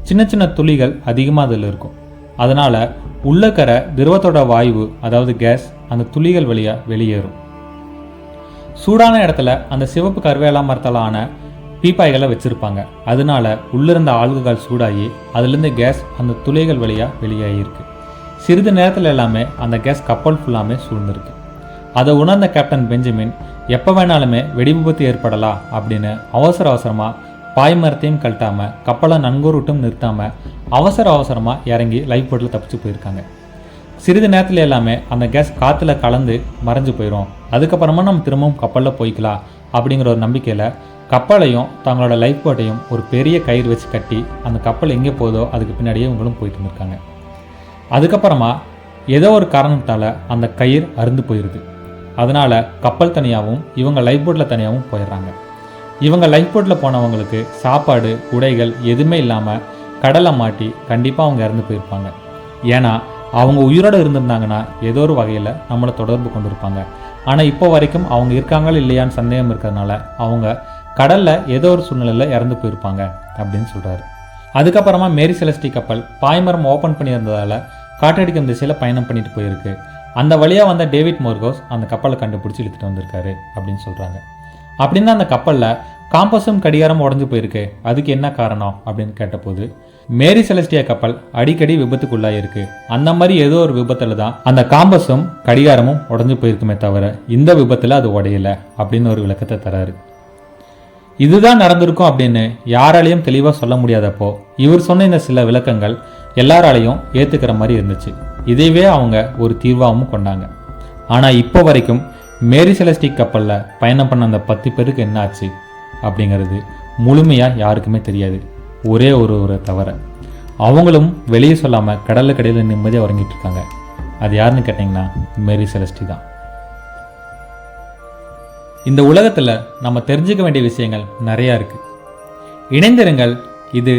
சின்ன சின்ன துளிகள் அதிகமாக அதில் இருக்கும். அதனால் உள்ளக்கரை திரவத்தோட வாயு, அதாவது கேஸ், அந்த துளிகள் வழியாக வெளியேறும். சூடான இடத்துல அந்த சிவப்பு கருவேல மரத்தால் ஆன பீப்பாய்களை வச்சுருப்பாங்க. அதனால உள்ளிருந்த ஆல்கஹால் சூடாகி அதுலேருந்து கேஸ் அந்த துளிகள் வழியாக வெளியாகிருக்கு. சிறிது நேரத்தில் எல்லாமே அந்த கேஸ் கப்பல் ஃபுல்லாமே சூழ்ந்திருக்கு. அதை உணர்ந்த கேப்டன் பெஞ்சமின் எப்போ வேணாலுமே வெடி விபத்து ஏற்படலாம் அப்படின்னு அவசரமாக பாய்மரத்தையும் கழட்டாமல் கப்பலை நன்கூருட்டும் நிறுத்தாமல் அவசரமாக இறங்கி லைஃப் போட்டில் தப்பிச்சு போயிருக்காங்க. சிறிது நேரத்தில் எல்லாமே அந்த கேஸ் காற்றுல கலந்து மறைஞ்சு போயிடும். அதுக்கப்புறமா நம்ம திரும்பவும் கப்பலில் போய்க்கலாம் அப்படிங்கிற ஒரு நம்பிக்கையில் கப்பலையும் தங்களோட லைஃப் போட்டையும் ஒரு பெரிய கயிறு வச்சு கட்டி அந்த கப்பல் எங்கே போதோ அதுக்கு பின்னாடியே இவங்களும் போயிட்டு இருந்திருக்காங்க. அதுக்கப்புறமா ஏதோ ஒரு காரணத்தால் அந்த கயிறு அறுந்து போயிடுது. அதனால் கப்பல் தனியாகவும் இவங்க லைஃப் போட்டில் தனியாகவும் போயிடுறாங்க. இவங்க லைஃப் போட்டில் போனவங்களுக்கு சாப்பாடு உடைகள் எதுவுமே இல்லாமல் கடலை மாட்டி கண்டிப்பாக அவங்க இறந்து போயிருப்பாங்க. ஏன்னா அவங்க உயிரோடு இருந்திருந்தாங்கன்னா ஏதோ ஒரு வகையில் நம்மளை தொடர்பு கொண்டிருப்பாங்க. ஆனால் இப்போ வரைக்கும் அவங்க இருக்காங்களா இல்லையான்னு சந்தேகம் இருக்கிறதுனால அவங்க கடலில் ஏதோ ஒரு சூழ்நிலையில் இறந்து போயிருப்பாங்க அப்படின்னு சொல்கிறாரு. அதுக்கப்புறமா மேரி செலஸ்டி கப்பல் பாய்மரம் ஓப்பன் பண்ணியிருந்ததால் காற்றடிக்கும் திசையில் பயணம் பண்ணிட்டு போயிருக்கு. அந்த வழியாக வந்த டேவிட் மோர்கோஸ் அந்த கப்பலை கண்டுபிடிச்சி இழுத்துட்டு வந்திருக்காரு அப்படின்னு சொல்கிறாங்க. அப்படின்னா அந்த கப்பலில் காம்பஸும் கடிகாரம் உடஞ்சி போயிருக்கு, அதுக்கு என்ன காரணம் அப்படின்னு கேட்டபோது மேரி செலஸ்டியா கப்பல் அடிக்கடி விபத்துக்குள்ளாயிருக்கு. அந்த மாதிரி ஏதோ ஒரு விபத்தில் தான் அந்த காம்பஸும் கடிகாரமும் உடஞ்சி போயிருக்குமே தவிர இந்த விபத்தில் அது உடையலை அப்படின்னு ஒரு விளக்கத்தை தராரு. இதுதான் நடந்திருக்கும் அப்படின்னு யாராலையும் தெளிவாக சொல்ல முடியாதப்போ இவர் சொன்ன இந்த சில விளக்கங்கள் எல்லாராலையும் ஏற்றுக்கிற மாதிரி இருந்துச்சு. இதைவே அவங்க ஒரு தீர்வாகவும் கொண்டாங்க. ஆனால் இப்போ வரைக்கும் மேரி செலஸ்டிக் கப்பலில் பயணம் பண்ண அந்த 10 பேருக்கு என்ன ஆச்சு அப்படிங்கிறது முழுமையாக யாருக்குமே தெரியாது, ஒரே ஒருவரை தவிர. அவங்களும் வெளியே சொல்லாமல் கடலுக்கடையில் நிம்மதியாக உறங்கிட்டு இருக்காங்க. அது யாருன்னு கேட்டிங்கன்னா மேரி செலஸ்டி தான். இந்த உலகத்தில் நம்ம தெரிஞ்சுக்க வேண்டிய விஷயங்கள் நிறையா இருக்குது. இணைந்திருங்கள். இது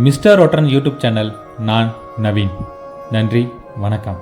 மிஸ்டர் ஒட்டன் யூடியூப் சேனல். நான் நவீன். நன்றி, வணக்கம்.